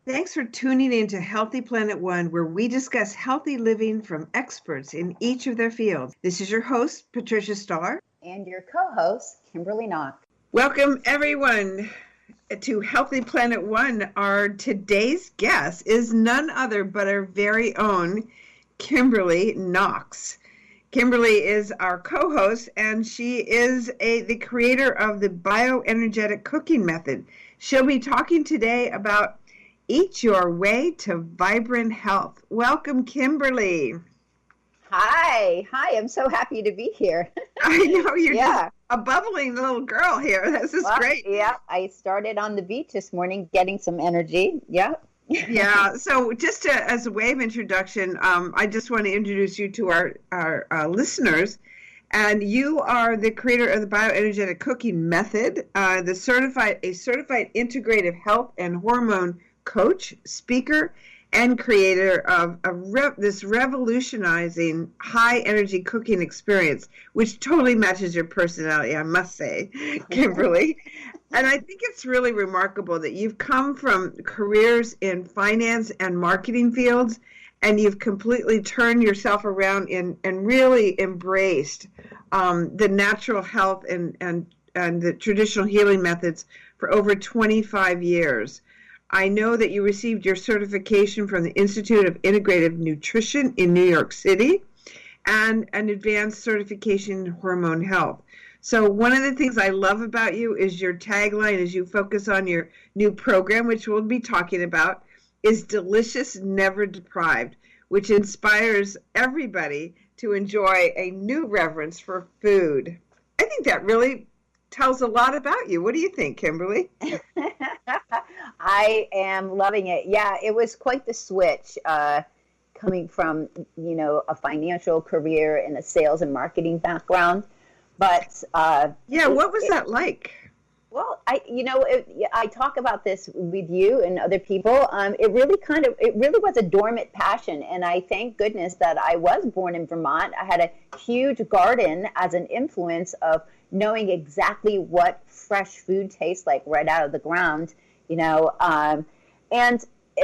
Thanks for tuning in to Healthy Planet One, where we discuss healthy living from experts in each of their fields. This is your host, Patricia Starr. And your co-host, Kimberly Knox. Welcome, everyone, to Healthy Planet One. Our today's guest is none other but our very own Kimberly Knox. Kimberly is our co-host, and she is the creator of the Bioenergetic Cooking method. She'll be talking today about Eat Your Way to Vibrant Health. Welcome, Kimberly. Hi. I'm so happy to be here. I know you're just a bubbling little girl here. This is great. Yeah, I started on the beach this morning getting some energy. Yeah. Yeah. So just as a way of introduction, I just want to introduce you to our listeners. And you are the creator of the Bioenergetic Cooking method, a certified integrative health and hormone coach, speaker, and creator of this revolutionizing high-energy cooking experience, which totally matches your personality, I must say, Kimberly. And I think it's really remarkable that you've come from careers in finance and marketing fields, and you've completely turned yourself around and really embraced the natural health and the traditional healing methods for over 25 years. I know that you received your certification from the Institute of Integrative Nutrition in New York City and an advanced certification in hormone health. So one of the things I love about you is your tagline as you focus on your new program, which we'll be talking about, is delicious, never deprived, which inspires everybody to enjoy a new reverence for food. I think that really tells a lot about you. What do you think, Kimberly? I am loving it. Yeah, it was quite the switch coming from, a financial career and a sales and marketing background. But what was that like? Well, I talk about this with you and other people. It really was a dormant passion. And I thank goodness that I was born in Vermont. I had a huge garden as an influence of knowing exactly what fresh food tastes like right out of the ground, and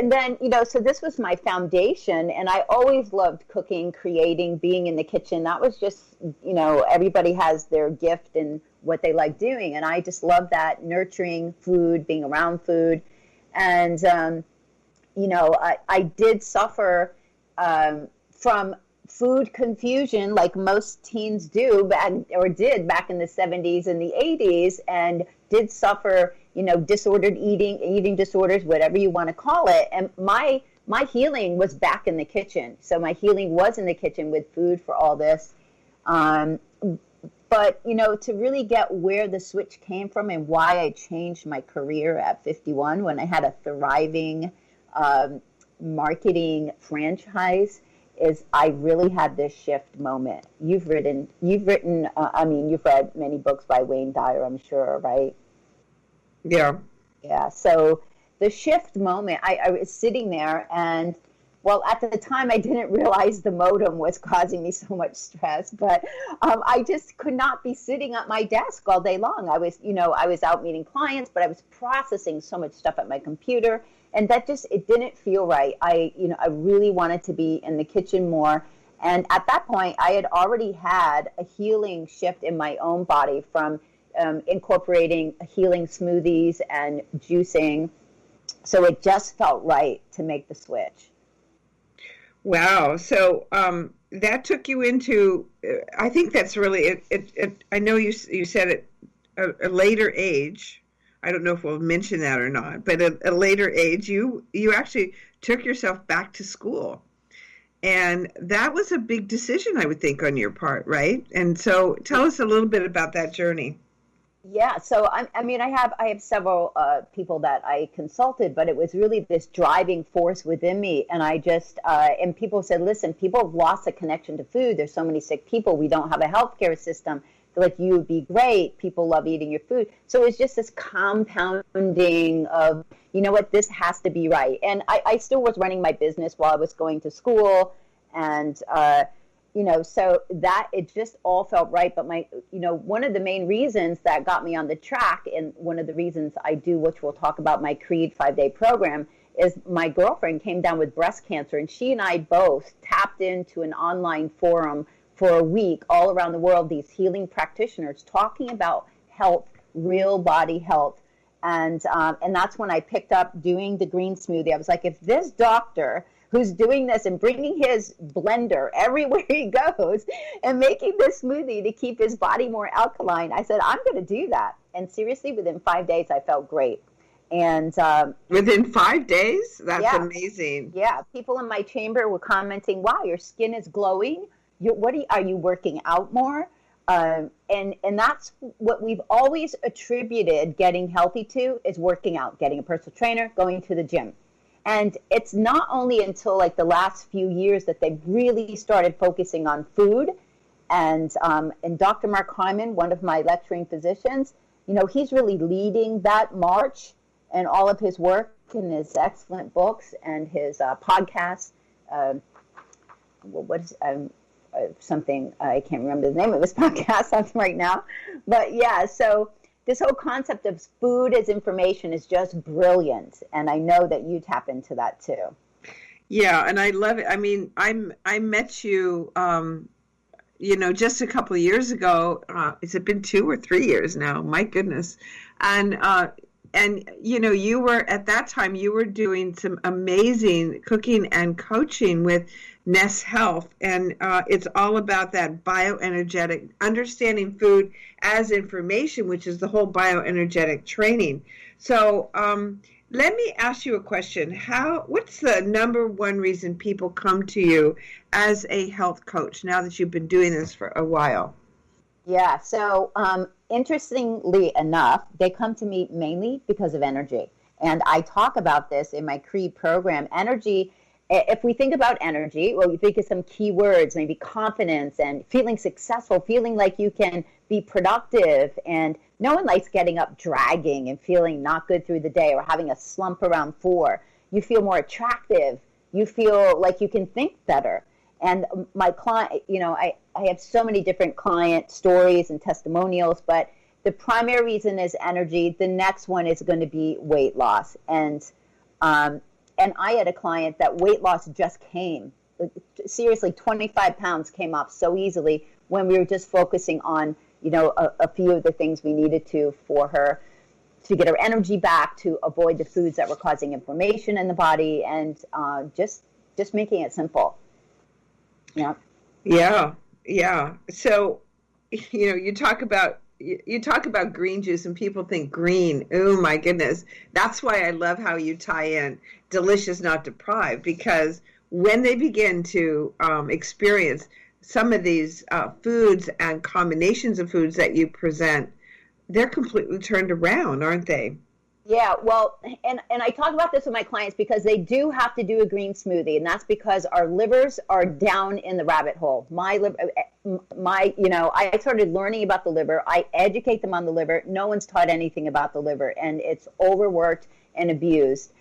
then, so this was my foundation, and I always loved cooking, creating, being in the kitchen. That was just, everybody has their gift and what they like doing, and I just love that, nurturing food, being around food, and, I did suffer from food confusion like most teens do, did back in the 70s and the 80s, and did suffer, disordered eating disorders, whatever you want to call it. And my healing was back in the kitchen. So my healing was in the kitchen with food for all this. But, to really get where the switch came from and why I changed my career at 51 when I had a thriving marketing franchise, is I really had this shift moment. You've read many books by Wayne Dyer, I'm sure, right? Yeah. Yeah. So the shift moment, I was sitting there, and well, at the time I didn't realize the modem was causing me so much stress, but I just could not be sitting at my desk all day long. I was out meeting clients, but I was processing so much stuff at my computer. And that it didn't feel right. I really wanted to be in the kitchen more. And at that point, I had already had a healing shift in my own body from incorporating healing smoothies and juicing. So it just felt right to make the switch. Wow. So that took you into, I think that's really, I know you said at a later age. I don't know if we'll mention that or not, but at a later age, you actually took yourself back to school. And that was a big decision, I would think, on your part, right? And so tell us a little bit about that journey. Yeah, so I have several people that I consulted, but it was really this driving force within me. And I just, and people said, listen, people have lost a connection to food. There's so many sick people. We don't have a healthcare system. Like, you would be great. People love eating your food. So it's just this compounding of, this has to be right. And I still was running my business while I was going to school. And, so that it just all felt right. But one of the main reasons that got me on the track, and one of the reasons I do, which we'll talk about, my Creed 5-day program, is my girlfriend came down with breast cancer, and she and I both tapped into an online forum for a week all around the world, these healing practitioners talking about health, real body health. And that's when I picked up doing the green smoothie. I was like, if this doctor who's doing this and bringing his blender everywhere he goes and making this smoothie to keep his body more alkaline, I said, I'm going to do that. And seriously, within 5 days, I felt great. And within 5 days? That's amazing. Yeah. People in my chamber were commenting, wow, your skin is glowing. Are you working out more? And that's what we've always attributed getting healthy to, is working out, getting a personal trainer, going to the gym. And it's not only until like the last few years that they've really started focusing on food. And Dr. Mark Hyman, one of my lecturing physicians, he's really leading that march, and all of his work and his excellent books and his podcasts. Something, I can't remember the name of his podcast right now. But yeah, so this whole concept of food as information is just brilliant. And I know that you tap into that too. Yeah, and I love it. I mean, I met you, just a couple of years ago. Has it been 2 or 3 years now? My goodness. And you were, at that time, you were doing some amazing cooking and coaching with Ness Health. And it's all about that bioenergetic, understanding food as information, which is the whole bioenergetic training. So let me ask you a question. What's the number one reason people come to you as a health coach now that you've been doing this for a while? Yeah, so interestingly enough, they come to me mainly because of energy. And I talk about this in my CREED program. Energy, if we think about energy, well, we think of some key words, maybe confidence and feeling successful, feeling like you can be productive. And no one likes getting up dragging and feeling not good through the day or having a slump around 4. You feel more attractive. You feel like you can think better. And my client, I have so many different client stories and testimonials, but the primary reason is energy. The next one is going to be weight loss. And I had a client that weight loss just came. Seriously, 25 pounds came off so easily when we were just focusing on, a few of the things we needed to for her to get her energy back, to avoid the foods that were causing inflammation in the body, and just making it simple. Yeah. Yeah. So, you talk about green juice and people think green. Oh my goodness. That's why I love how you tie in delicious, not deprived, because when they begin to experience some of these foods and combinations of foods that you present, they're completely turned around, aren't they? Yeah, well, and I talk about this with my clients because they do have to do a green smoothie, and that's because our livers are down in the rabbit hole. I started learning about the liver. I educate them on the liver. No one's taught anything about the liver, and it's overworked and abused.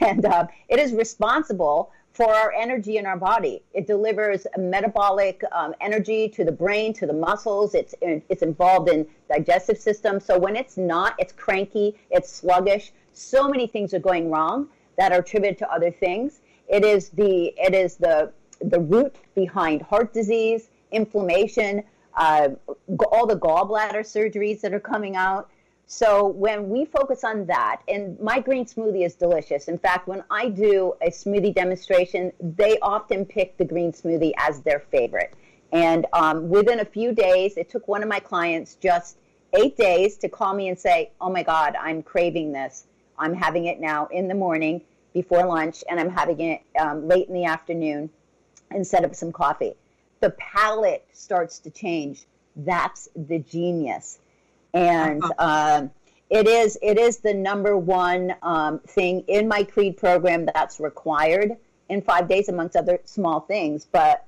And it is responsible for our energy in our body. It delivers metabolic energy to the brain, to the muscles. It's involved in digestive system. So when it's not, it's cranky, it's sluggish. So many things are going wrong that are attributed to other things. It is the root behind heart disease, inflammation, all the gallbladder surgeries that are coming out. So when we focus on that, and my green smoothie is delicious. In fact, when I do a smoothie demonstration, they often pick the green smoothie as their favorite. And within a few days, it took one of my clients just 8 days to call me and say, oh my God, I'm craving this. I'm having it now in the morning before lunch, and I'm having it late in the afternoon instead of some coffee. The palate starts to change. That's the genius. And it is the number one thing in my CREED program that's required in 5 days, amongst other small things. But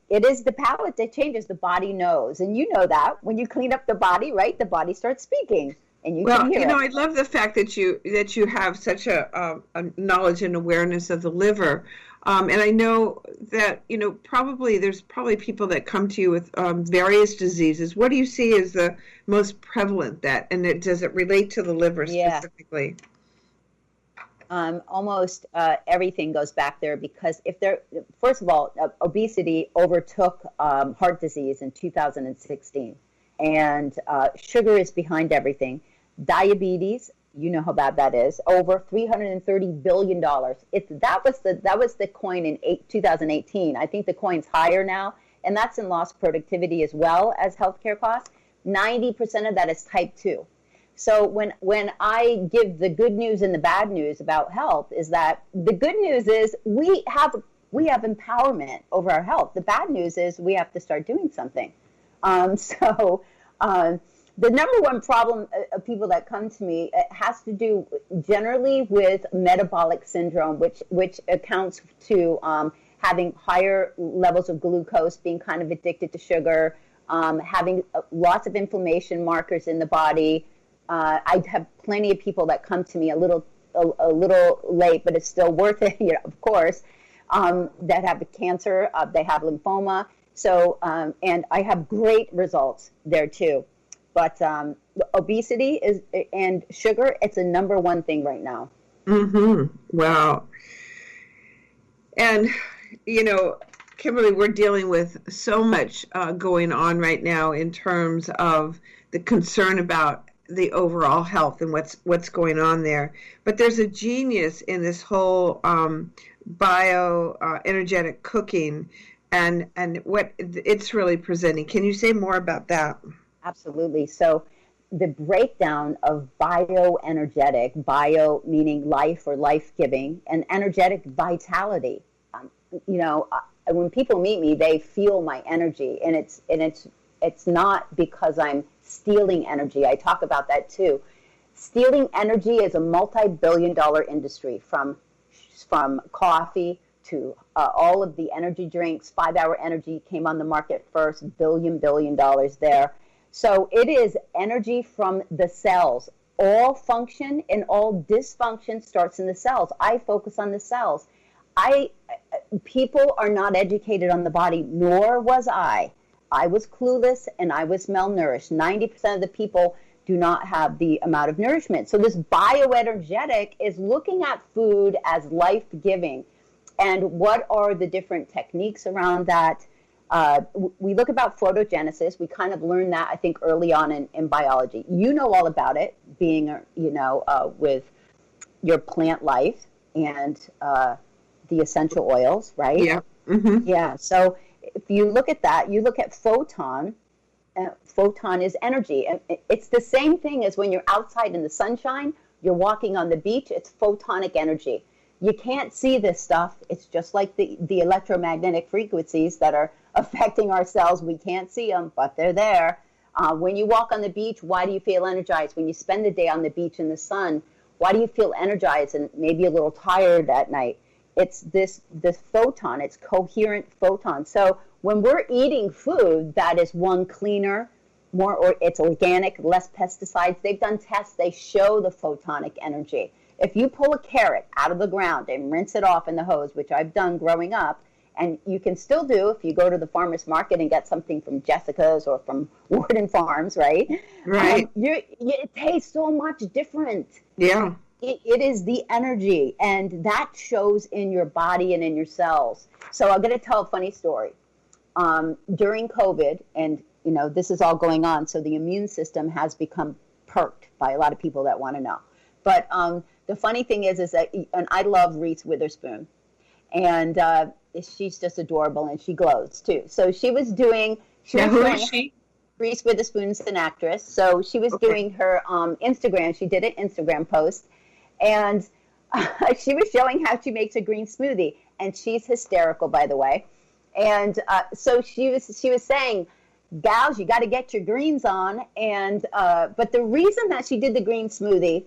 it is the palate that changes. The body knows. And you know that when you clean up the body, right, the body starts speaking. And you can hear it. I love the fact that you have such a knowledge and awareness of the liver. And I know that, there's probably people that come to you with various diseases. What do you see as the most prevalent does it relate to the liver specifically? Almost everything goes back there because first of all, obesity overtook heart disease in 2016, and sugar is behind everything. Diabetes, you know how bad that is, over $330 billion. That was the coin in 2018. I think the coin's higher now, and that's in lost productivity as well as healthcare costs. 90% of that is type 2. So when I give the good news and the bad news about health, is that the good news is we have empowerment over our health. The bad news is we have to start doing something. The number one problem of people that come to me has to do generally with metabolic syndrome, which accounts to having higher levels of glucose, being kind of addicted to sugar, having lots of inflammation markers in the body. I have plenty of people that come to me a little late, but it's still worth it, of course, that have cancer, they have lymphoma. So, and I have great results there too. But obesity and sugar, it's a number one thing right now. Mm-hmm. Wow. And, Kimberly, we're dealing with so much going on right now in terms of the concern about the overall health and what's going on there. But there's a genius in this whole bioenergetic cooking and what it's really presenting. Can you say more about that? Absolutely. So the breakdown of bioenergetic, bio meaning life or life-giving, and energetic vitality. When people meet me, they feel my energy, and it's not because I'm stealing energy. I talk about that too. Stealing energy is a multi-billion-dollar industry, from coffee to all of the energy drinks. 5 Hour Energy came on the market first, billion dollars there. So it is energy from the cells. All function and all dysfunction starts in the cells. I focus on the cells. People are not educated on the body, nor was I. I was clueless and I was malnourished. 90% of the people do not have the amount of nourishment. So this bioenergetic is looking at food as life-giving. And what are the different techniques around that? We look about photogenesis. We kind of learned that, I think, early on in biology. You know all about it, being, with your plant life and the essential oils, right? Yeah. Mm-hmm. Yeah. So if you look at that, you look at photon. Photon is energy. And it's the same thing as when you're outside in the sunshine, you're walking on the beach, it's photonic energy. You can't see this stuff. It's just like the electromagnetic frequencies that are affecting our cells. We can't see them, but they're there. When you walk on the beach, why do you feel energized? When you spend the day on the beach in the sun, why do you feel energized and maybe a little tired at night? It's this photon. It's coherent photon. So when we're eating food that is, one, cleaner, it's organic, less pesticides, they've done tests. They show the photonic energy. If you pull a carrot out of the ground and rinse it off in the hose, which I've done growing up, and you can still do if you go to the farmer's market and get something from Jessica's or from Warden Farms, right? Right. It tastes so much different. Yeah. It is the energy, and that shows in your body and in your cells. So I'm going to tell a funny story. During COVID, and this is all going on, so the immune system has become perked by a lot of people that want to know. But the funny thing is that, and I love Reese Witherspoon, and she's just adorable, and she glows too. So she was doing. Who is she? Reese Witherspoon's an actress. So she was doing her Instagram. She did an Instagram post, and she was showing how she makes a green smoothie, and she's hysterical, by the way. And so she was saying, gals, you got to get your greens on. And but the reason that she did the green smoothie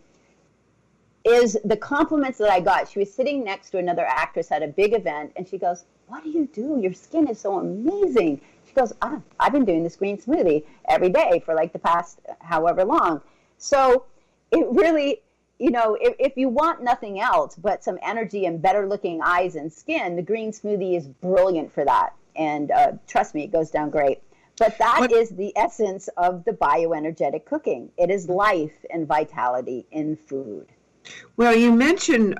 is the compliments that I got. She was sitting next to another actress at a big event, and she goes, "What do you do? Your skin is so amazing." She goes, "I've been doing this green smoothie every day for like the past however long." So it really, if you want nothing else but some energy and better looking eyes and skin, the green smoothie is brilliant for that. And trust me, it goes down great. But that is the essence of the bioenergetic cooking. It is life and vitality in food. Well, you mentioned